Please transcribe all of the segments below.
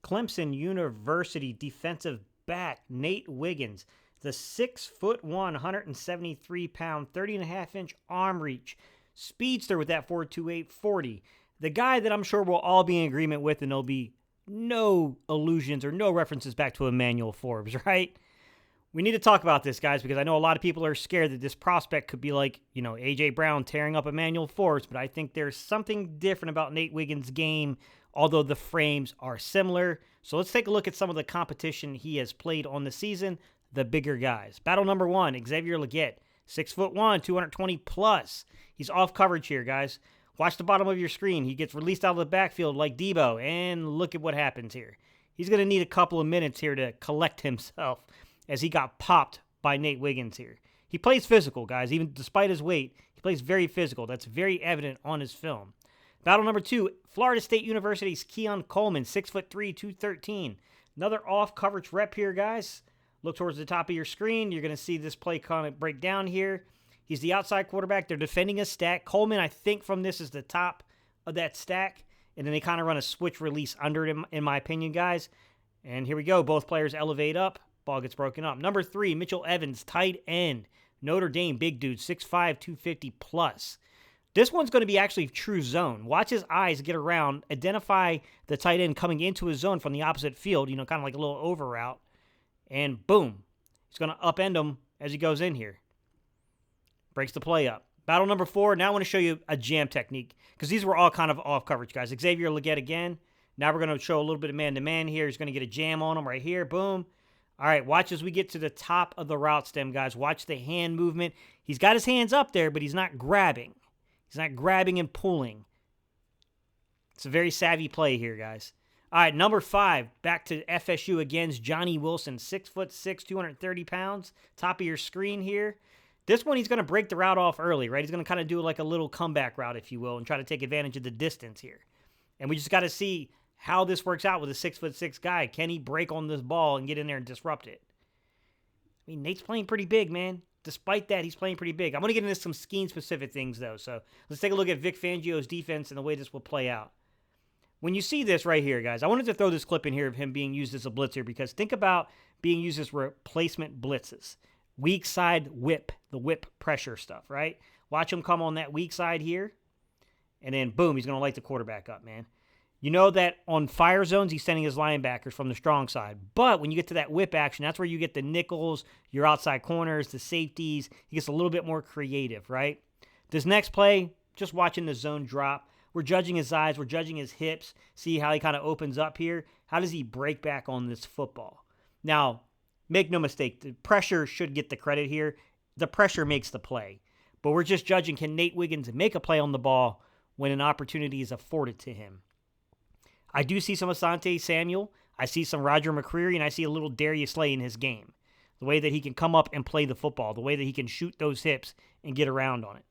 Clemson University defensive back Nate Wiggins, the 6'1", 173-pound, 30.5-inch arm reach speedster with that 4.28 40. The guy that I'm sure we'll all be in agreement with, and there'll be no allusions or no references back to Emmanuel Forbes, right? We need to talk about this, guys, because I know a lot of people are scared that this prospect could be like, A.J. Brown tearing up Emmanuel Forbes, but I think there's something different about Nate Wiggins' game, although the frames are similar. So let's take a look at some of the competition he has played on the season, the bigger guys. Battle number 1, Xavier Legette, 6'1", 220 plus. He's off coverage here, guys. Watch the bottom of your screen. He gets released out of the backfield like Debo, and look at what happens here. He's going to need a couple of minutes here to collect himself as he got popped by Nate Wiggins here. He plays physical, guys. Even despite his weight, he plays very physical. That's very evident on his film. Battle number 2, Florida State University's Keon Coleman, 6'3", 213. Another off-coverage rep here, guys. Look towards the top of your screen. You're going to see this play kind of break down here. He's the outside quarterback. They're defending a stack. Coleman, I think from this, is the top of that stack. And then they kind of run a switch release under him, in my opinion, guys. And here we go. Both players elevate up. Ball gets broken up. Number 3, Mitchell Evans, tight end. Notre Dame, big dude, 6'5", 250 plus. This one's going to be actually true zone. Watch his eyes get around, identify the tight end coming into his zone from the opposite field, kind of like a little over route. And boom, he's going to upend him as he goes in here. Breaks the play up. Battle number 4, now I want to show you a jam technique, because these were all kind of off coverage, guys. Xavier Legette again. Now we're going to show a little bit of man-to-man here. He's going to get a jam on him right here. Boom. All right, watch as we get to the top of the route stem, guys. Watch the hand movement. He's got his hands up there, but he's not grabbing. He's not grabbing and pulling. It's a very savvy play here, guys. All right, number 5, back to FSU against Johnny Wilson, 6'6", 230 pounds. Top of your screen here. This one, he's going to break the route off early, right? He's going to kind of do like a little comeback route, if you will, and try to take advantage of the distance here. And we just got to see how this works out with a 6'6" guy. Can he break on this ball and get in there and disrupt it? I mean, Nate's playing pretty big, man. Despite that, he's playing pretty big. I'm going to get into some scheme-specific things, though. So let's take a look at Vic Fangio's defense and the way this will play out. When you see this right here, guys, I wanted to throw this clip in here of him being used as a blitzer, because think about being used as replacement blitzes. Weak side whip, the whip pressure stuff, right? Watch him come on that weak side here, and then boom, he's going to light the quarterback up, man. You know that on fire zones, he's sending his linebackers from the strong side. But when you get to that whip action, that's where you get the nickels, your outside corners, the safeties. He gets a little bit more creative, right? This next play, just watching the zone drop. We're judging his eyes. We're judging his hips. See how he kind of opens up here. How does he break back on this football? Now, make no mistake, the pressure should get the credit here. The pressure makes the play. But we're just judging, can Nate Wiggins make a play on the ball when an opportunity is afforded to him? I do see some Asante Samuel. I see some Roger McCreary, and I see a little Darius Slay in his game. The way that he can come up and play the football, the way that he can shoot those hips and get around on it.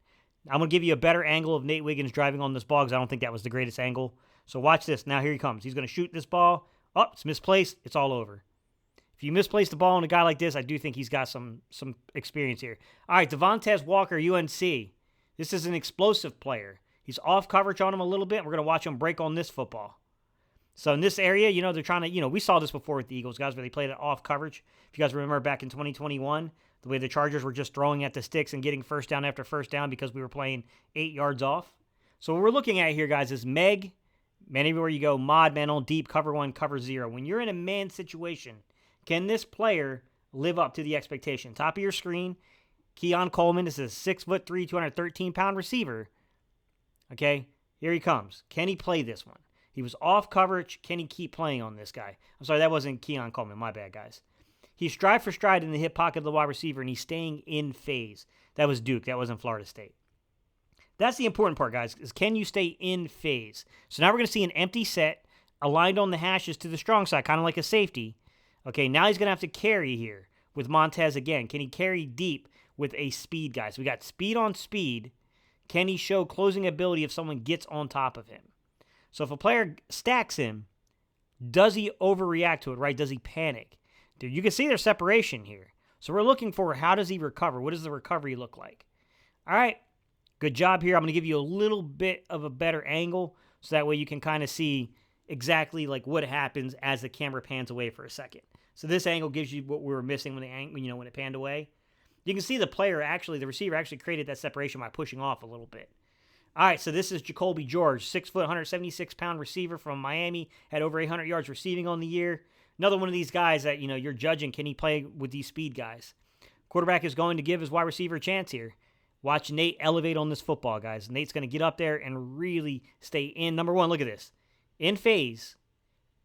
I'm going to give you a better angle of Nate Wiggins driving on this ball, because I don't think that was the greatest angle. So watch this. Now here he comes. He's going to shoot this ball. Oh, it's misplaced. It's all over. If you misplace the ball on a guy like this, I do think he's got some experience here. All right, Devontae Walker, UNC. This is an explosive player. He's off coverage on him a little bit. We're going to watch him break on this football. So in this area, they're trying to, we saw this before with the Eagles, guys, where they played it off coverage. If you guys remember back in 2021, the way the Chargers were just throwing at the sticks and getting first down after first down because we were playing 8 yards off. So what we're looking at here, guys, is Meg, man, everywhere you go, mod, man on deep, cover 1, cover 0. When you're in a man situation, can this player live up to the expectation? Top of your screen, Keon Coleman. This is a 6'3", 213-pound receiver. Okay, here he comes. Can he play this one? He was off coverage. Can he keep playing on this guy? I'm sorry, that wasn't Keon Coleman. My bad, guys. He's stride for stride in the hip pocket of the wide receiver, and he's staying in phase. That was Duke. That wasn't Florida State. That's the important part, guys, is can you stay in phase? So now we're going to see an empty set aligned on the hashes to the strong side, kind of like a safety. Okay, now he's going to have to carry here with Montez again. Can he carry deep with a speed guy? So we got speed on speed. Can he show closing ability if someone gets on top of him? So if a player stacks him, does he overreact to it, right? Does he panic? Dude, you can see there's separation here. So we're looking for how does he recover? What does the recovery look like? All right, good job here. I'm going to give you a little bit of a better angle so that way you can kind of see, exactly like what happens as the camera pans away for a second. So this angle gives you what we were missing when when it panned away. You can see the receiver actually created that separation by pushing off a little bit. All right, so this is Jacoby George, 6 foot, 176-pound receiver from Miami, had over 800 yards receiving on the year. Another one of these guys that, you're judging, can he play with these speed guys? Quarterback is going to give his wide receiver a chance here. Watch Nate elevate on this football, guys. Nate's going to get up there and really stay in. Number one, look at this. In phase,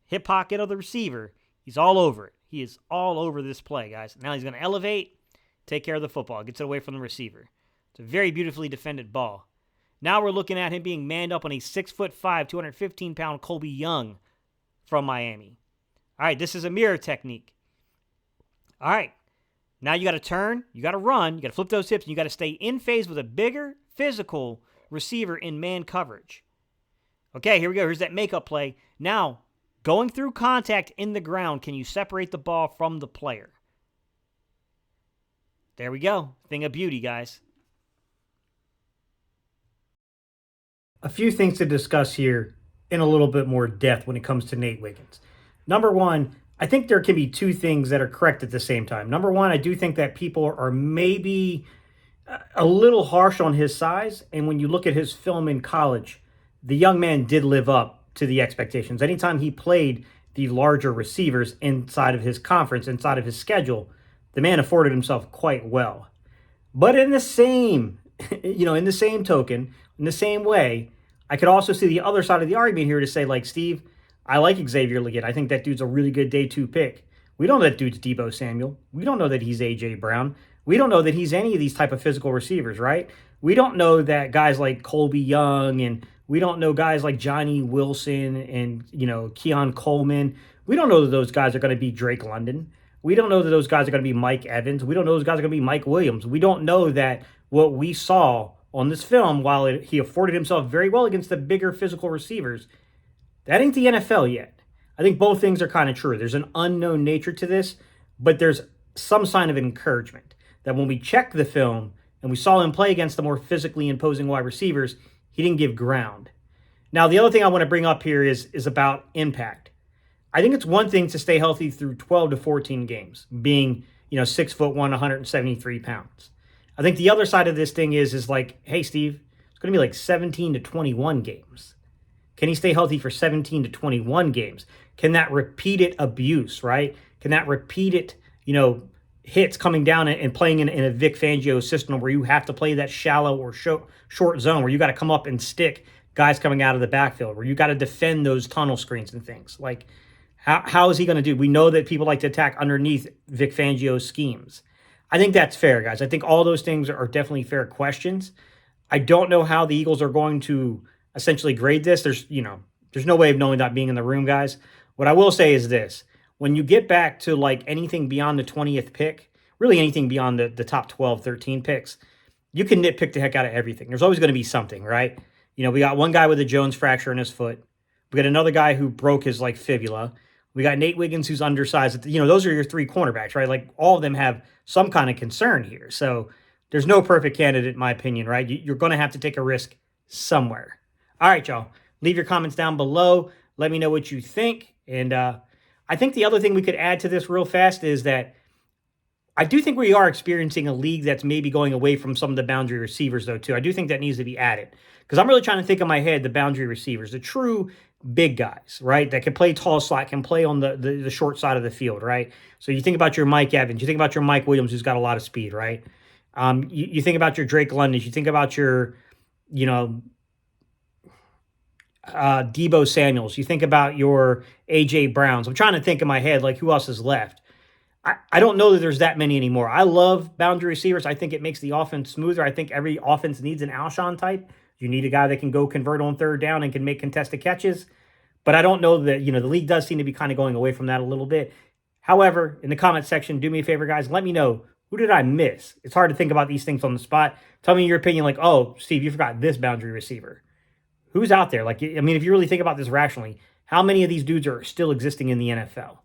hip pocket of the receiver. He's all over it. He is all over this play, guys. Now he's going to elevate, take care of the football, gets it away from the receiver. It's a very beautifully defended ball. Now we're looking at him being manned up on a 6'5", 215-pound Colby Young from Miami. All right, this is a mirror technique. All right, now you got to turn, you got to run, you got to flip those hips, and you got to stay in phase with a bigger physical receiver in man coverage. Okay, here we go. Here's that makeup play. Now, going through contact in the ground, can you separate the ball from the player? There we go. Thing of beauty, guys. A few things to discuss here in a little bit more depth when it comes to Nate Wiggins. Number one, I think there can be two things that are correct at the same time. Number one, I do think that people are maybe a little harsh on his size. And when you look at his film in college, the young man did live up to the expectations. Anytime he played the larger receivers inside of his conference, inside of his schedule, the man afforded himself quite well. But in the same, in the same token, in the same way, I could also see the other side of the argument here to say, like, Steve, I like Xavier Legette. I think that dude's a really good day 2 pick. We don't know that dude's Deebo Samuel. We don't know that he's A.J. Brown. We don't know that he's any of these type of physical receivers, right? We don't know that guys like Colby Young, and we don't know guys like Johnny Wilson and, Keon Coleman. We don't know that those guys are going to be Drake London. We don't know that those guys are going to be Mike Evans. We don't know those guys are going to be Mike Williams. We don't know that what we saw on this film, while he afforded himself very well against the bigger physical receivers, that ain't the NFL yet. I think both things are kind of true. There's an unknown nature to this, but there's some sign of encouragement that when we check the film and we saw him play against the more physically imposing wide receivers, he didn't give ground. Now, the other thing I want to bring up here is about impact. I think it's one thing to stay healthy through 12 to 14 games, being, 6'1", 173 pounds. I think the other side of this thing is like, hey, Steve, it's going to be like 17 to 21 games. Can he stay healthy for 17 to 21 games? Can that repeated abuse, right? Can that repeated, hits coming down and playing in a Vic Fangio system where you have to play that shallow or short zone, where you got to come up and stick guys coming out of the backfield, where you got to defend those tunnel screens and things? Like, how is he going to do? We know that people like to attack underneath Vic Fangio's schemes. I think that's fair, guys. I think all those things are definitely fair questions. I don't know how the Eagles are going to essentially grade this. There's no way of knowing that being in the room, guys. What I will say is this. When you get back to like anything beyond the 20th pick, really anything beyond the top 12, 13 picks, you can nitpick the heck out of everything. There's always going to be something, right? We got one guy with a Jones fracture in his foot. We got another guy who broke his fibula. We got Nate Wiggins, who's undersized. Those are your 3 cornerbacks, right? Like, all of them have some kind of concern here. So there's no perfect candidate, in my opinion, right? You're going to have to take a risk somewhere. All right, y'all. Leave your comments down below. Let me know what you think. And I think the other thing we could add to this real fast is that I do think we are experiencing a league that's maybe going away from some of the boundary receivers, though, too. I do think that needs to be added. Because I'm really trying to think in my head the boundary receivers, the true big guys, right, that can play tall slot, can play on the short side of the field, right? So you think about your Mike Evans, you think about your Mike Williams, who's got a lot of speed, right? You think about your Drake London, you think about your, Deebo Samuels, you think about your A.J. Browns. I'm trying to think in my head, like, who else is left? I don't know that there's that many anymore. I love boundary receivers. I think it makes the offense smoother. I think every offense needs an Alshon type. You need a guy that can go convert on third down and can make contested catches. But I don't know that, the league does seem to be kind of going away from that a little bit. However, in the comment section, do me a favor, guys. Let me know, who did I miss? It's hard to think about these things on the spot. Tell me your opinion, like, oh, Steve, you forgot this boundary receiver. Who's out there? Like, I mean, if you really think about this rationally, how many of these dudes are still existing in the NFL?